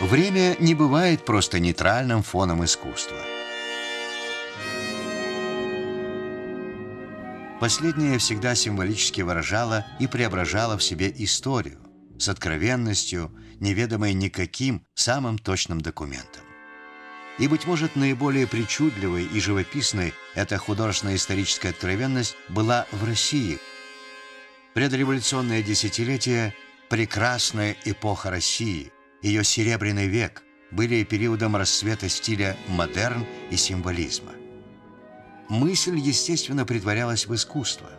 Время не бывает просто нейтральным фоном искусства. Последнее всегда символически выражало и преображало в себе историю с откровенностью, неведомой никаким самым точным документом. И, быть может, наиболее причудливой и живописной эта художественно-историческая откровенность была в России. Предреволюционное десятилетие – прекрасная эпоха России, ее серебряный век были периодом расцвета стиля модерн и символизма. Мысль, естественно, притворялась в искусство,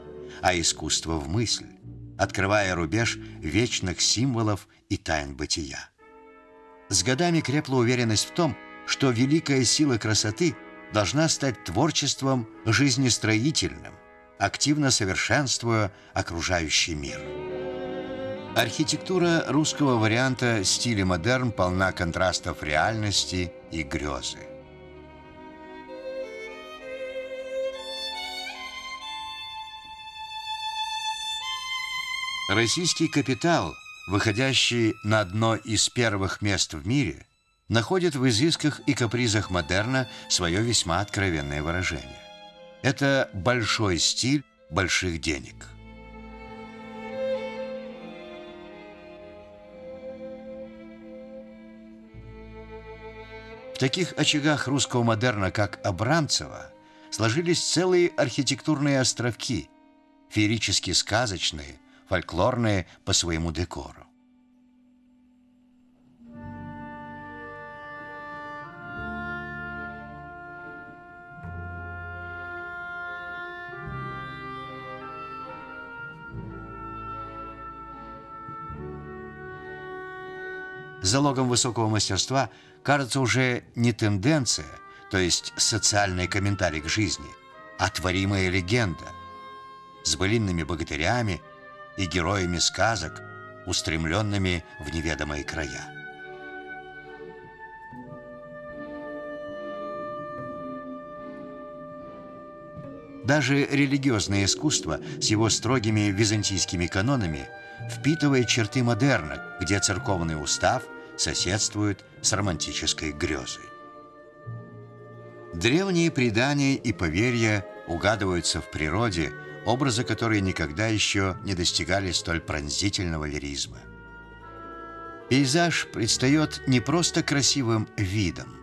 а искусство в мысль, открывая рубеж вечных символов и тайн бытия. С годами крепла уверенность в том, что великая сила красоты должна стать творчеством жизнестроительным, активно совершенствуя окружающий мир. Архитектура русского варианта стиля модерн полна контрастов реальности и грезы. Российский капитал, выходящий на одно из первых мест в мире, находит в изысках и капризах модерна свое весьма откровенное выражение. Это большой стиль больших денег. В таких очагах русского модерна, как Абрамцево, сложились целые архитектурные островки, феерически сказочные, фольклорные по своему декору. Залогом высокого мастерства кажется уже не тенденция, то есть социальный комментарий к жизни, а творимая легенда с былинными богатырями и героями сказок, устремленными в неведомые края. Даже религиозное искусство с его строгими византийскими канонами впитывает черты модерна, где церковный устав соседствует с романтической грезой. Древние предания и поверья угадываются в природе, образы которой никогда еще не достигали столь пронзительного лиризма. Пейзаж предстает не просто красивым видом,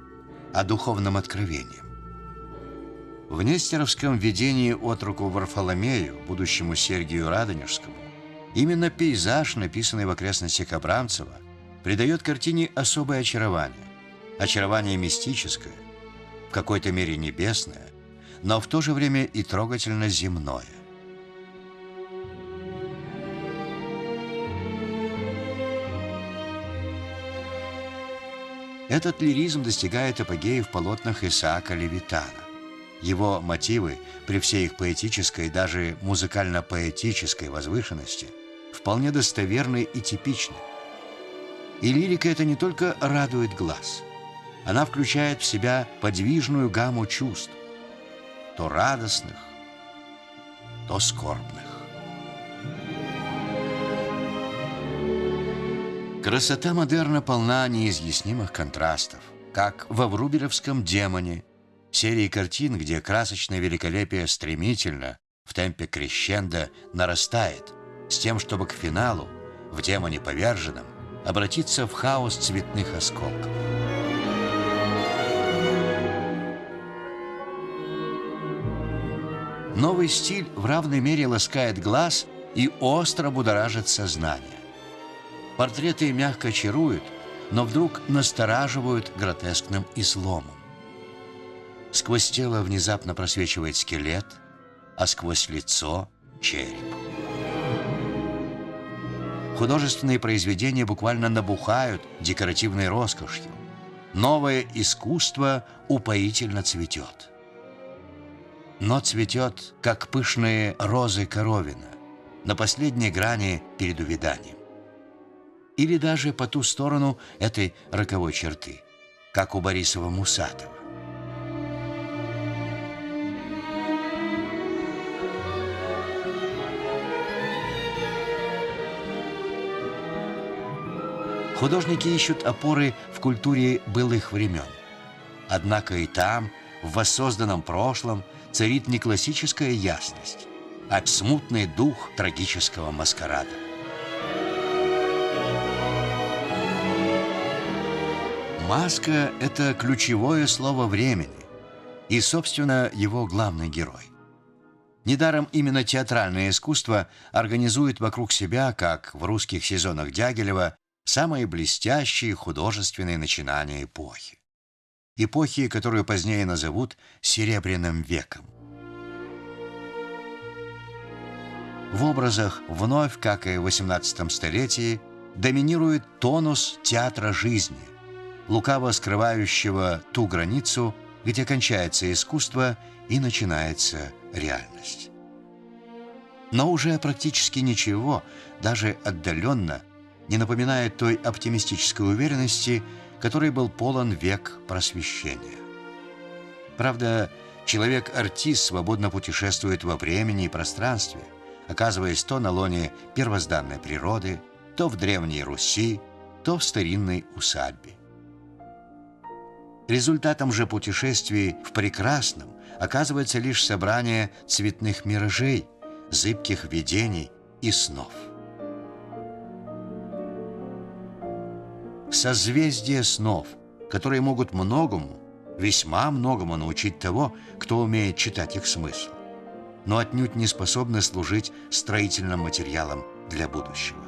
а духовным откровением. В нестеровском видении отроку Варфоломею, будущему Сергию Радонежскому, именно пейзаж, написанный в окрестностях Абрамцева, придает картине особое очарование. Очарование мистическое, в какой-то мере небесное, но в то же время и трогательно земное. Этот лиризм достигает апогея в полотнах Исаака Левитана. Его мотивы, при всей их поэтической, даже музыкально-поэтической возвышенности, вполне достоверны и типичны. И лирика эта не только радует глаз, она включает в себя подвижную гамму чувств, то радостных, то скорбных. Красота модерна полна неизъяснимых контрастов, как во врубелевском «Демоне», серии картин, где красочное великолепие стремительно, в темпе крещендо, нарастает, с тем, чтобы к финалу, в «Демоне поверженном», обратиться в хаос цветных осколков. Новый стиль в равной мере ласкает глаз и остро будоражит сознание. Портреты мягко чаруют, но вдруг настораживают гротескным изломом. Сквозь тело внезапно просвечивает скелет, а сквозь лицо — череп. Художественные произведения буквально набухают декоративной роскошью. Новое искусство упоительно цветет. Но цветет, как пышные розы коровина, на последней грани перед увяданием. Или даже по ту сторону этой роковой черты, как у Борисова-Мусатова. Художники ищут опоры в культуре былых времен. Однако и там, в воссозданном прошлом, царит не классическая ясность, а смутный дух трагического маскарада. Маска – это ключевое слово времени и, собственно, его главный герой. Недаром именно театральное искусство организует вокруг себя, как в русских сезонах Дягилева, самые блестящие художественные начинания эпохи. Эпохи, которую позднее назовут «Серебряным веком». В образах вновь, как и в XVIII столетии, доминирует тонус театра жизни, лукаво скрывающего ту границу, где кончается искусство и начинается реальность. Но уже практически ничего, даже отдаленно, не напоминает той оптимистической уверенности, которой был полон век Просвещения. Правда, человек-артист свободно путешествует во времени и пространстве, оказываясь то на лоне первозданной природы, то в Древней Руси, то в старинной усадьбе. Результатом же путешествий в прекрасном оказывается лишь собрание цветных миражей, зыбких видений и снов. Созвездия снов, которые могут многому, весьма многому научить того, кто умеет читать их смысл, но отнюдь не способны служить строительным материалом для будущего.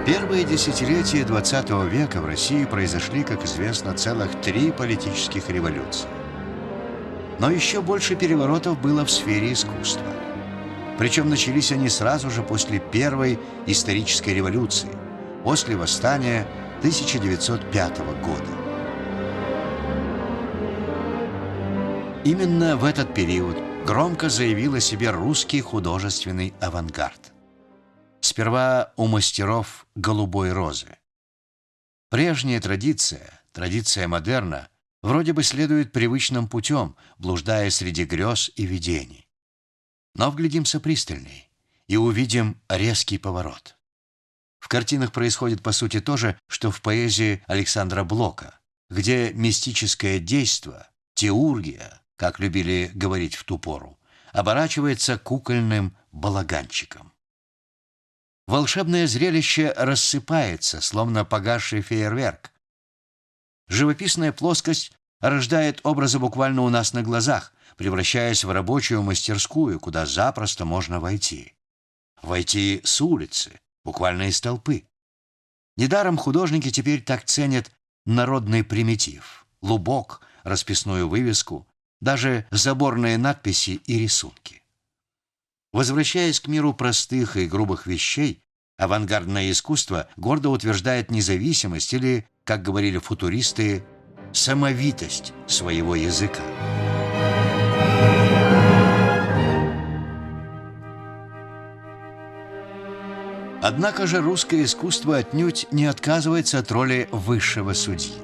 Первые десятилетия XX века в России произошли, как известно, целых 3 политических революции. Но еще больше переворотов было в сфере искусства. Причем начались они сразу же после Первой исторической революции, после восстания 1905 года. Именно в этот период громко заявил о себе русский художественный авангард. Сперва у мастеров «Голубой розы». Прежняя традиция модерна, вроде бы следует привычным путем, блуждая среди грез и видений. Но вглядимся пристальней и увидим резкий поворот. В картинах происходит по сути то же, что в поэзии Александра Блока, где мистическое действо, теургия, как любили говорить в ту пору, оборачивается кукольным балаганчиком. Волшебное зрелище рассыпается, словно погасший фейерверк. Живописная плоскость рождает образы буквально у нас на глазах, превращаясь в рабочую мастерскую, куда запросто можно войти. Войти с улицы, буквально из толпы. Недаром художники теперь так ценят народный примитив, лубок, расписную вывеску, даже заборные надписи и рисунки. Возвращаясь к миру простых и грубых вещей, авангардное искусство гордо утверждает независимость или, как говорили футуристы, самовитость своего языка. Однако же русское искусство отнюдь не отказывается от роли высшего судьи.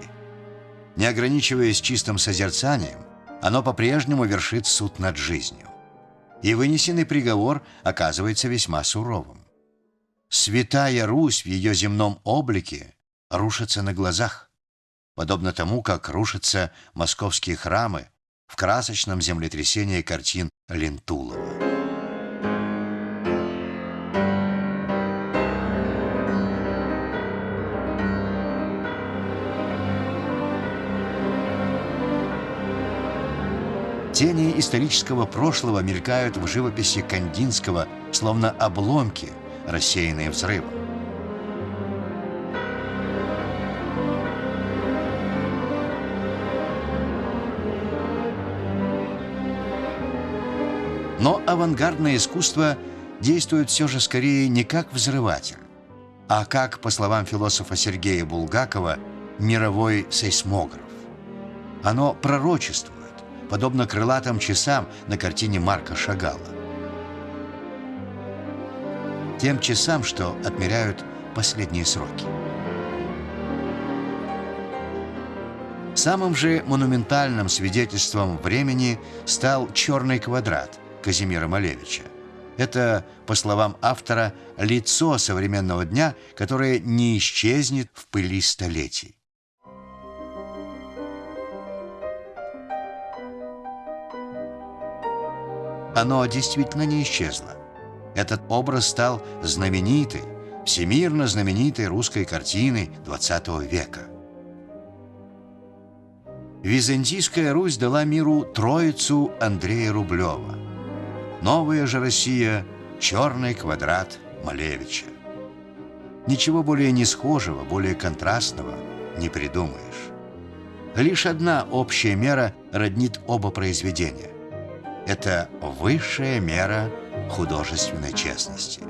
Не ограничиваясь чистым созерцанием, оно по-прежнему вершит суд над жизнью. И вынесенный приговор оказывается весьма суровым. Святая Русь в ее земном облике рушится на глазах, подобно тому, как рушатся московские храмы в красочном землетрясении картин Лентулова. Тени исторического прошлого мелькают в живописи Кандинского, словно обломки, рассеянные взрывом. Но авангардное искусство действует все же скорее не как взрыватель, а как, по словам философа Сергея Булгакова, мировой сейсмограф. Оно пророчествует, подобно крылатым часам на картине Марка Шагала. Тем часам, что отмеряют последние сроки. Самым же монументальным свидетельством времени стал «Черный квадрат» Казимира Малевича. Это, по словам автора, лицо современного дня, которое не исчезнет в пыли столетий. Оно действительно не исчезло. Этот образ стал знаменитой, всемирно знаменитой русской картиной XX века. Византийская Русь дала миру Троицу Андрея Рублева. Новая же Россия — черный квадрат Малевича. Ничего более не схожего, более контрастного не придумаешь. Лишь одна общая мера роднит оба произведения. Это высшая мера художественной честности.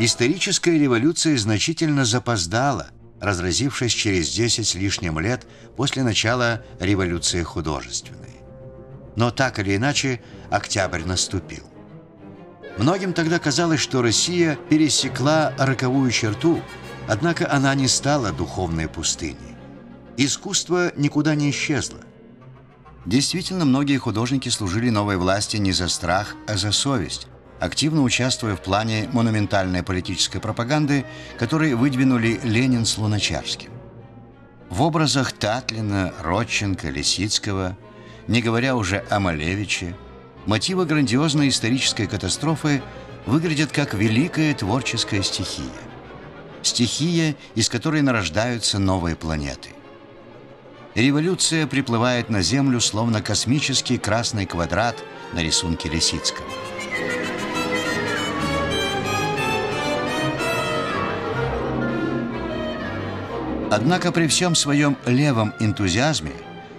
Историческая революция значительно запоздала, разразившись через 10 с лишним лет после начала революции художественной. Но так или иначе, октябрь наступил. Многим тогда казалось, что Россия пересекла роковую черту, однако она не стала духовной пустыней. Искусство никуда не исчезло. Действительно, многие художники служили новой власти не за страх, а за совесть, активно участвуя в плане монументальной политической пропаганды, который выдвинули Ленин с Луначарским. В образах Татлина, Родченко, Лисицкого, не говоря уже о Малевиче, мотивы грандиозной исторической катастрофы выглядят как великая творческая стихия. Стихия, из которой нарождаются новые планеты. Революция приплывает на Землю, словно космический красный квадрат на рисунке Лисицкого. Однако при всем своем левом энтузиазме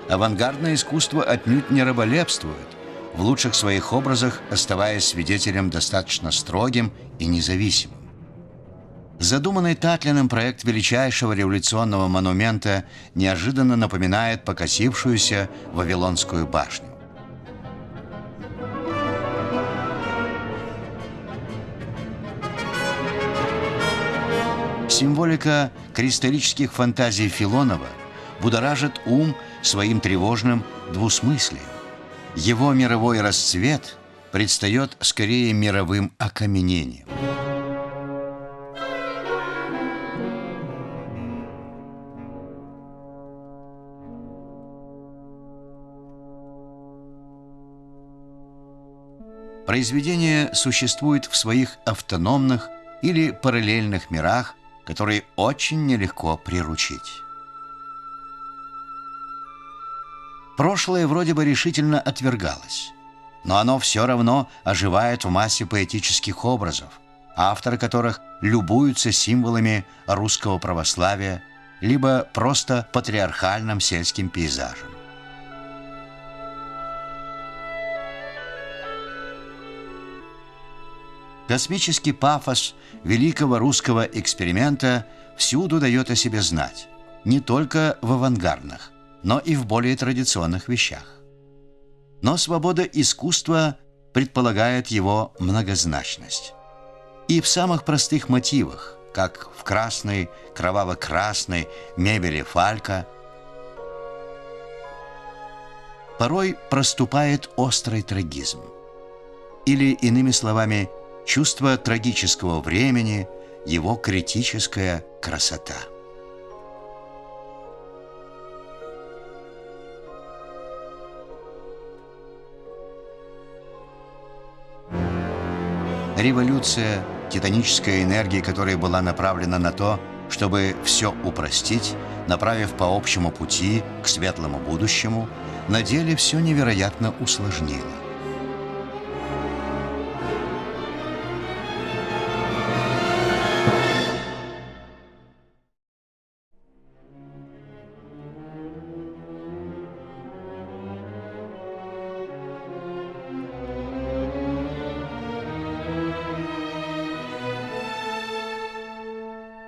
авангардное искусство отнюдь не раболепствует, в лучших своих образах оставаясь свидетелем достаточно строгим и независимым. Задуманный Татлиным проект величайшего революционного монумента неожиданно напоминает покосившуюся Вавилонскую башню. Символика кристаллических фантазий Филонова будоражит ум своим тревожным двусмыслием. Его мировой расцвет предстает скорее мировым окаменением. Произведение существует в своих автономных или параллельных мирах, которые очень нелегко приручить. Прошлое вроде бы решительно отвергалось, но оно все равно оживает в массе поэтических образов, авторы которых любуются символами русского православия либо просто патриархальным сельским пейзажем. Космический пафос великого русского эксперимента всюду дает о себе знать, не только в авангардных, но и в более традиционных вещах. Но свобода искусства предполагает его многозначность. И в самых простых мотивах, как в красной, кроваво-красной мебели Фалька, порой проступает острый трагизм. Или, иными словами, чувство трагического времени, его критическая красота. Революция, титаническая энергия которой была направлена на то, чтобы все упростить, направив по общему пути к светлому будущему, на деле все невероятно усложнила.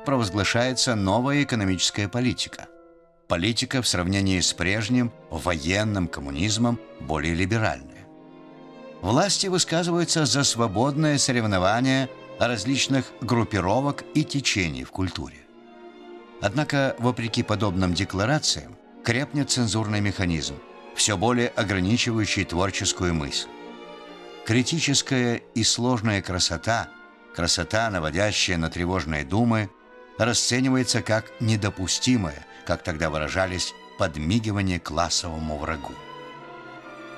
Провозглашается новая экономическая политика. Политика в сравнении с прежним военным коммунизмом более либеральная. Власти высказываются за свободное соревнование различных группировок и течений в культуре. Однако, вопреки подобным декларациям, крепнет цензурный механизм, все более ограничивающий творческую мысль. Критическая и сложная красота, красота, наводящая на тревожные думы, расценивается как недопустимое, как тогда выражались, подмигивание классовому врагу.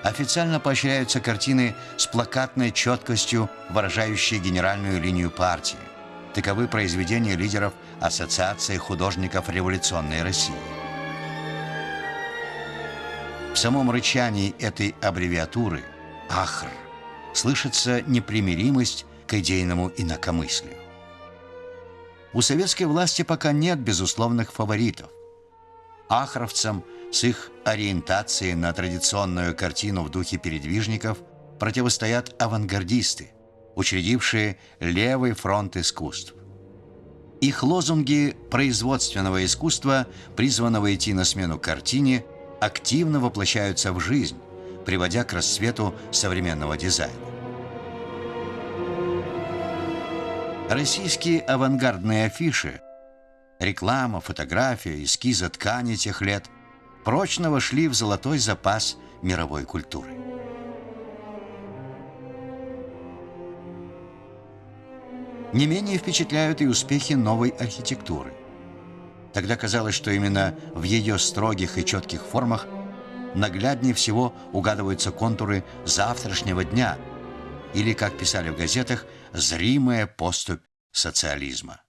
Официально поощряются картины с плакатной четкостью, выражающие генеральную линию партии. Таковы произведения лидеров Ассоциации художников революционной России. В самом рычании этой аббревиатуры «АХР» слышится непримиримость к идейному инакомыслию. У советской власти пока нет безусловных фаворитов. Ахровцам с их ориентацией на традиционную картину в духе передвижников противостоят авангардисты, учредившие левый фронт искусств. Их лозунги производственного искусства, призванного идти на смену картине, активно воплощаются в жизнь, приводя к расцвету современного дизайна. Российские авангардные афиши, реклама, фотография, эскизы ткани тех лет прочно вошли в золотой запас мировой культуры. Не менее впечатляют и успехи новой архитектуры. Тогда казалось, что именно в ее строгих и четких формах нагляднее всего угадываются контуры завтрашнего дня или, как писали в газетах, зримая поступь социализма.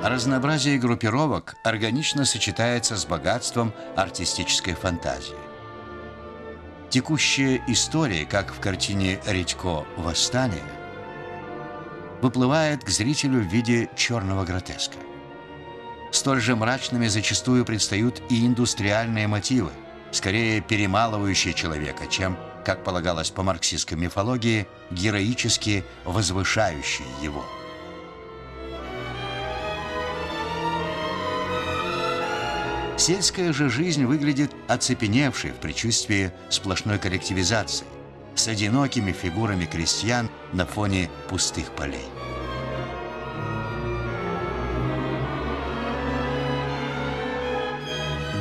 Разнообразие группировок органично сочетается с богатством артистической фантазии. Текущая история, как в картине Редько «Восстание», выплывает к зрителю в виде черного гротеска. Столь же мрачными зачастую предстают и индустриальные мотивы, скорее перемалывающие человека, чем, как полагалось по марксистской мифологии, героически возвышающие его. Сельская же жизнь выглядит оцепеневшей в предчувствии сплошной коллективизации, с одинокими фигурами крестьян на фоне пустых полей.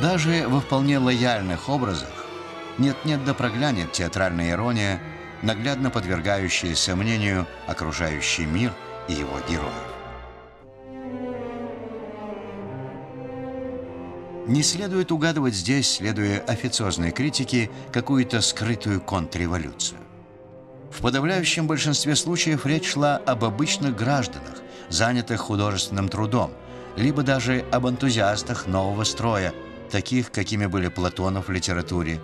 Даже во вполне лояльных образах нет-нет да проглянет театральная ирония, наглядно подвергающая сомнению окружающий мир и его героев. Не следует угадывать здесь, следуя официозной критике, какую-то скрытую контрреволюцию. В подавляющем большинстве случаев речь шла об обычных гражданах, занятых художественным трудом, либо даже об энтузиастах нового строя, таких, какими были Платонов в литературе,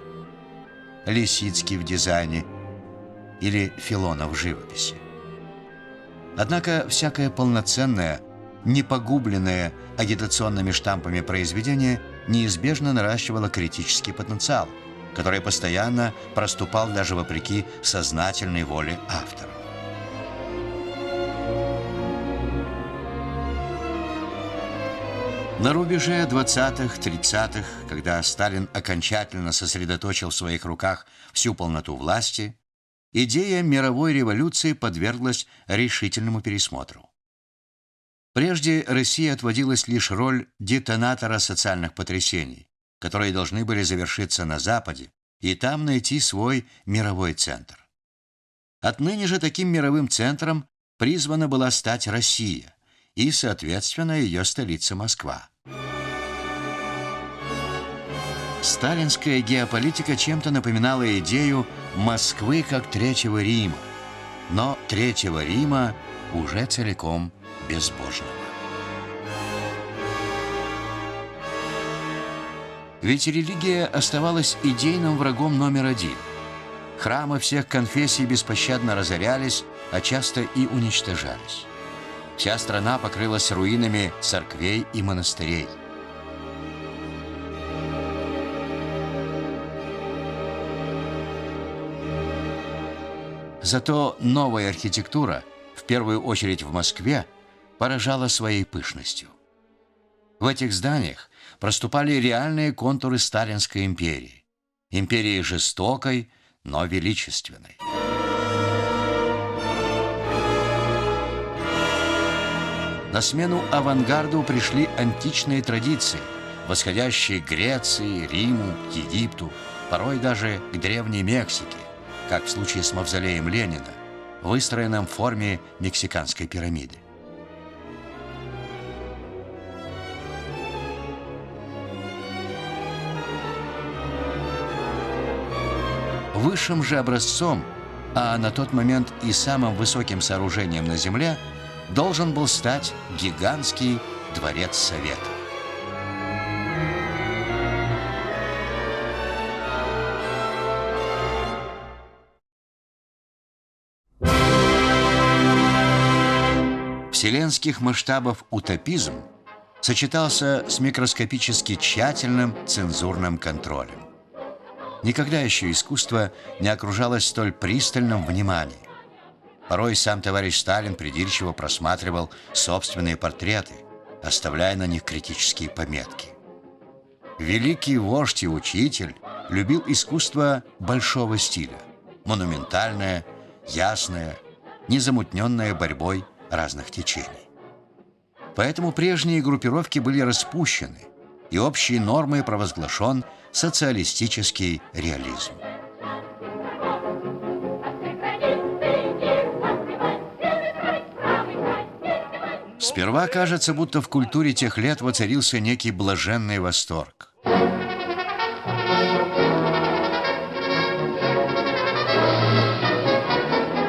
Лисицкий в дизайне или Филонов в живописи. Однако всякое полноценное, не погубленное агитационными штампами произведение неизбежно наращивало критический потенциал, который постоянно проступал даже вопреки сознательной воле автора. На рубеже 20-30-х, когда Сталин окончательно сосредоточил в своих руках всю полноту власти, идея мировой революции подверглась решительному пересмотру. Прежде России отводилась лишь роль детонатора социальных потрясений, которые должны были завершиться на Западе и там найти свой мировой центр. Отныне же таким мировым центром призвана была стать Россия и, соответственно, ее столица Москва. Сталинская геополитика чем-то напоминала идею Москвы как Третьего Рима, но Третьего Рима уже целиком безбожного. Ведь религия оставалась идейным врагом номер один. Храмы всех конфессий беспощадно разорялись, а часто и уничтожались. Вся страна покрылась руинами церквей и монастырей. Зато новая архитектура, в первую очередь в Москве, поражала своей пышностью. В этих зданиях проступали реальные контуры Сталинской империи. Империи жестокой, но величественной. На смену авангарду пришли античные традиции, восходящие к Греции, Риму, Египту, порой даже к Древней Мексике, как в случае с мавзолеем Ленина, выстроенным в форме мексиканской пирамиды. Высшим же образцом, а на тот момент и самым высоким сооружением на Земле, должен был стать гигантский дворец Советов. Вселенских масштабов утопизм сочетался с микроскопически тщательным цензурным контролем. Никогда еще искусство не окружалось столь пристальным вниманием. Порой сам товарищ Сталин придирчиво просматривал собственные портреты, оставляя на них критические пометки. Великий вождь и учитель любил искусство большого стиля, монументальное, ясное, незамутненное борьбой разных течений. Поэтому прежние группировки были распущены, и общей нормой провозглашен социалистический реализм. Сперва кажется, будто в культуре тех лет воцарился некий блаженный восторг.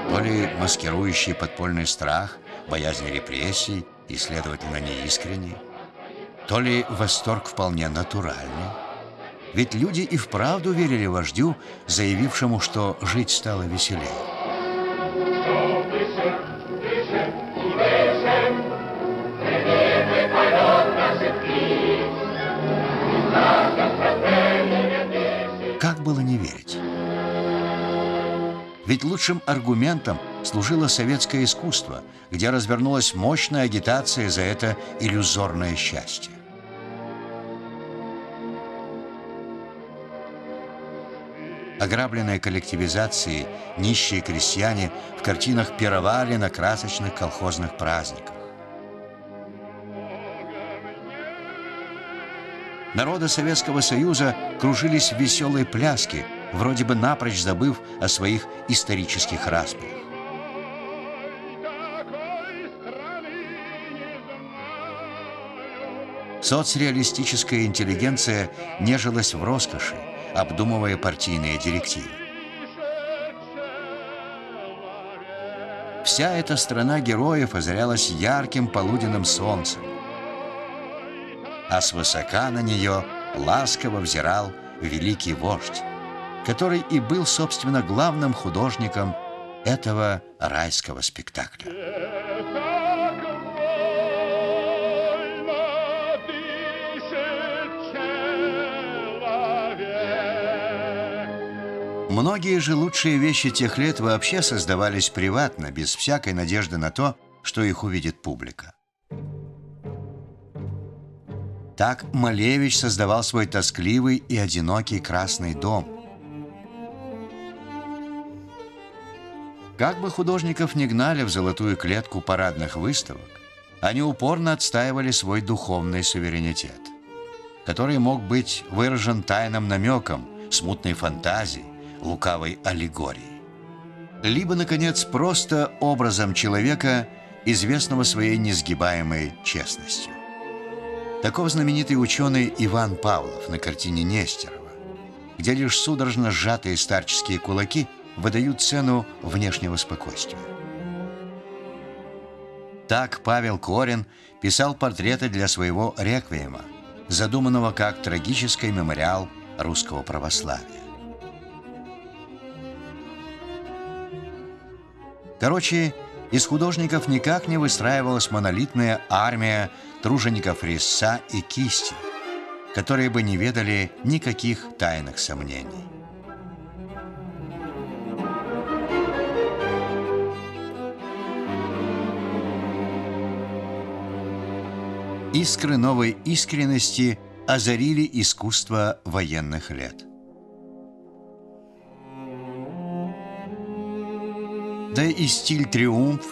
То ли маскирующий подпольный страх, боязнь репрессий и, следовательно, неискренний, то ли восторг вполне натуральный. Ведь люди и вправду верили вождю, заявившему, что жить стало веселее. Как было не верить? Ведь лучшим аргументом служило советское искусство, где развернулась мощная агитация за это иллюзорное счастье. Ограбленные коллективизацией нищие крестьяне в картинах пировали на красочных колхозных праздниках. Народы Советского Союза кружились в веселой пляске, вроде бы напрочь забыв о своих исторических распрях. Соцреалистическая интеллигенция нежилась в роскоши, обдумывая партийные директивы. Вся эта страна героев озарялась ярким полуденным солнцем, а свысока на нее ласково взирал великий вождь, который и был, собственно, главным художником этого райского спектакля. Многие же лучшие вещи тех лет вообще создавались приватно, без всякой надежды на то, что их увидит публика. Так Малевич создавал свой тоскливый и одинокий Красный дом. Как бы художников ни гнали в золотую клетку парадных выставок, они упорно отстаивали свой духовный суверенитет, который мог быть выражен тайным намеком, смутной фантазией, лукавой аллегорией. Либо, наконец, просто образом человека, известного своей несгибаемой честностью. Таков знаменитый ученый Иван Павлов на картине Нестерова, где лишь судорожно сжатые старческие кулаки выдают цену внешнего спокойствия. Так Павел Корин писал портреты для своего реквиема, задуманного как трагический мемориал русского православия. Короче, из художников никак не выстраивалась монолитная армия тружеников резца и кисти, которые бы не ведали никаких тайных сомнений. Искры новой искренности озарили искусство военных лет. Да и стиль «Триумф»,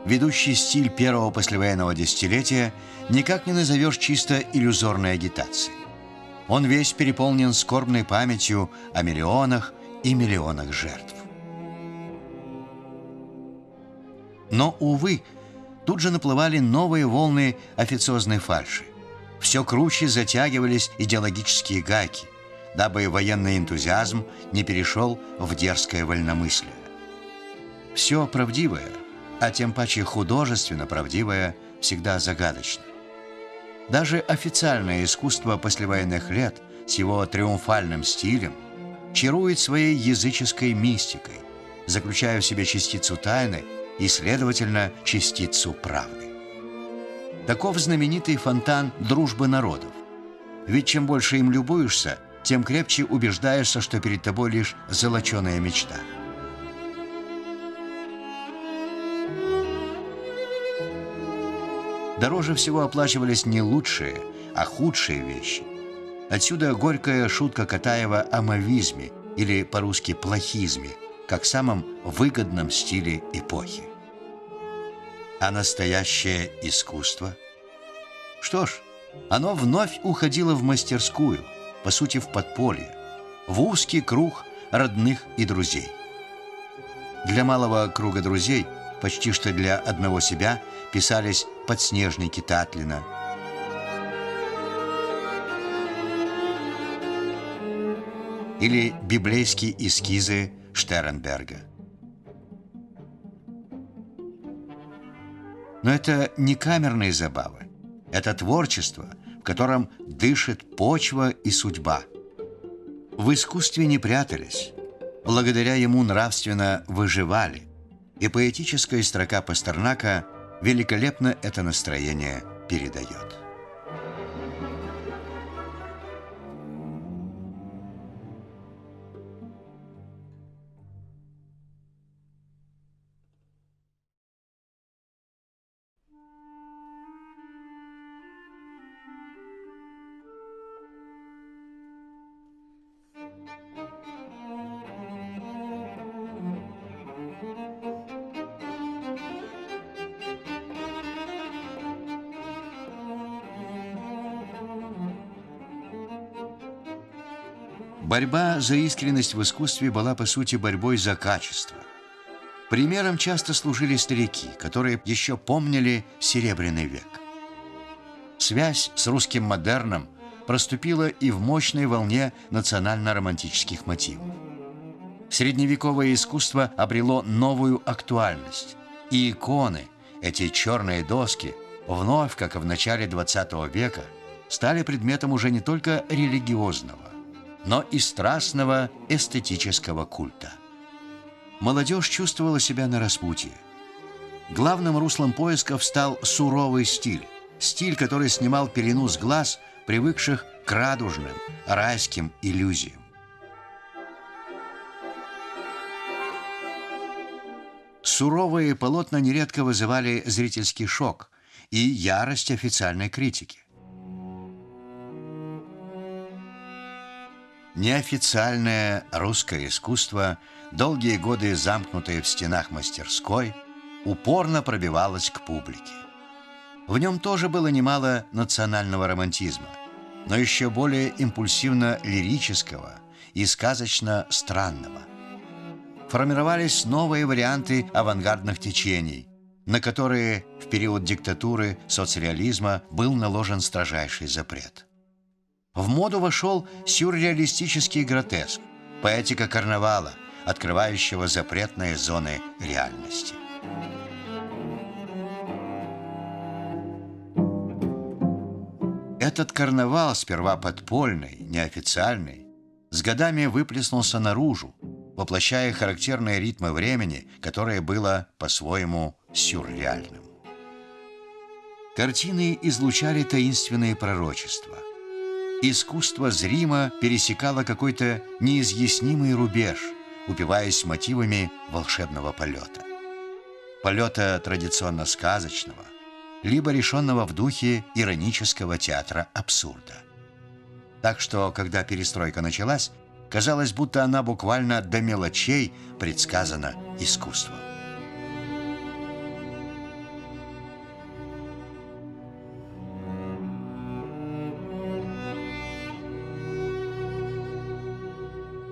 ведущий стиль первого послевоенного десятилетия, никак не назовешь чисто иллюзорной агитацией. Он весь переполнен скорбной памятью о миллионах и миллионах жертв. Но, увы, тут же наплывали новые волны официозной фальши. Все круче затягивались идеологические гайки, дабы военный энтузиазм не перешел в дерзкое вольномыслие. Все правдивое, а тем паче художественно правдивое, всегда загадочно. Даже официальное искусство послевоенных лет с его триумфальным стилем чарует своей языческой мистикой, заключая в себе частицу тайны и, следовательно, частицу правды. Таков знаменитый фонтан дружбы народов. Ведь чем больше им любуешься, тем крепче убеждаешься, что перед тобой лишь золоченая мечта. Дороже всего оплачивались не лучшие, а худшие вещи. Отсюда горькая шутка Катаева о мавизме, или по-русски плохизме, как самом выгодном стиле эпохи. А настоящее искусство? Что ж, оно вновь уходило в мастерскую, по сути в подполье, в узкий круг родных и друзей. Для малого круга друзей, почти что для одного себя, писались «Подснежники» Татлина, или библейские эскизы Штернберга. Но это не камерные забавы. Это творчество, в котором дышит почва и судьба. В искусстве не прятались. Благодаря ему нравственно выживали. И поэтическая строка Пастернака великолепно это настроение передает. Борьба за искренность в искусстве была, по сути, борьбой за качество. Примером часто служили старики, которые еще помнили Серебряный век. Связь с русским модерном проступила и в мощной волне национально-романтических мотивов. Средневековое искусство обрело новую актуальность, и иконы, эти черные доски, вновь, как и в начале XX века, стали предметом уже не только религиозного, но и страстного эстетического культа. Молодежь чувствовала себя на распутье. Главным руслом поисков стал суровый стиль, который снимал пелену с глаз, привыкших к радужным, райским иллюзиям. Суровые полотна нередко вызывали зрительский шок и ярость официальной критики. Неофициальное русское искусство, долгие годы замкнутое в стенах мастерской, упорно пробивалось к публике. В нем тоже было немало национального романтизма, но еще более импульсивно-лирического и сказочно-странного. Формировались новые варианты авангардных течений, на которые в период диктатуры соцреализма был наложен строжайший запрет. В моду вошел сюрреалистический гротеск, поэтика карнавала, открывающего запретные зоны реальности. Этот карнавал, сперва подпольный, неофициальный, с годами выплеснулся наружу, воплощая характерные ритмы времени, которое было по-своему сюрреальным. Картины излучали таинственные пророчества. Искусство зримо пересекало какой-то неизъяснимый рубеж, упиваясь мотивами волшебного полета. Полета традиционно сказочного, либо решенного в духе иронического театра абсурда. Так что, когда перестройка началась, казалось, будто она буквально до мелочей предсказана искусством.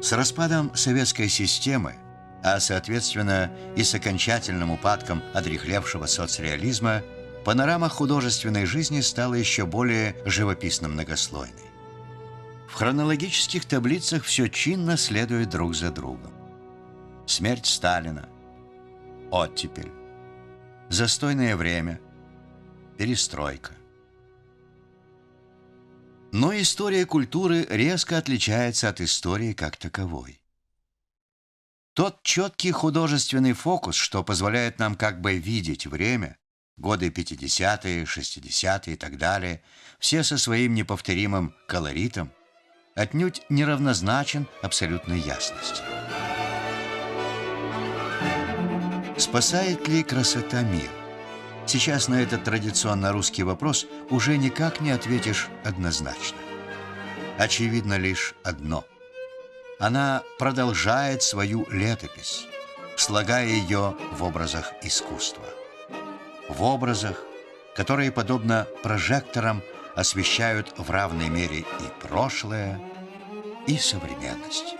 С распадом советской системы, а соответственно и с окончательным упадком одряхлевшего соцреализма, панорама художественной жизни стала еще более живописно-многослойной. В хронологических таблицах все чинно следует друг за другом. Смерть Сталина, оттепель, застойное время, перестройка. Но история культуры резко отличается от истории как таковой. Тот четкий художественный фокус, что позволяет нам как бы видеть время, годы 50-е, 60-е и так далее, все со своим неповторимым колоритом, отнюдь неравнозначен абсолютной ясности. Спасает ли красота мир? Сейчас на этот традиционно русский вопрос уже никак не ответишь однозначно. Очевидно лишь одно. Она продолжает свою летопись, слагая ее в образах искусства. В образах, которые, подобно прожекторам, освещают в равной мере и прошлое, и современность.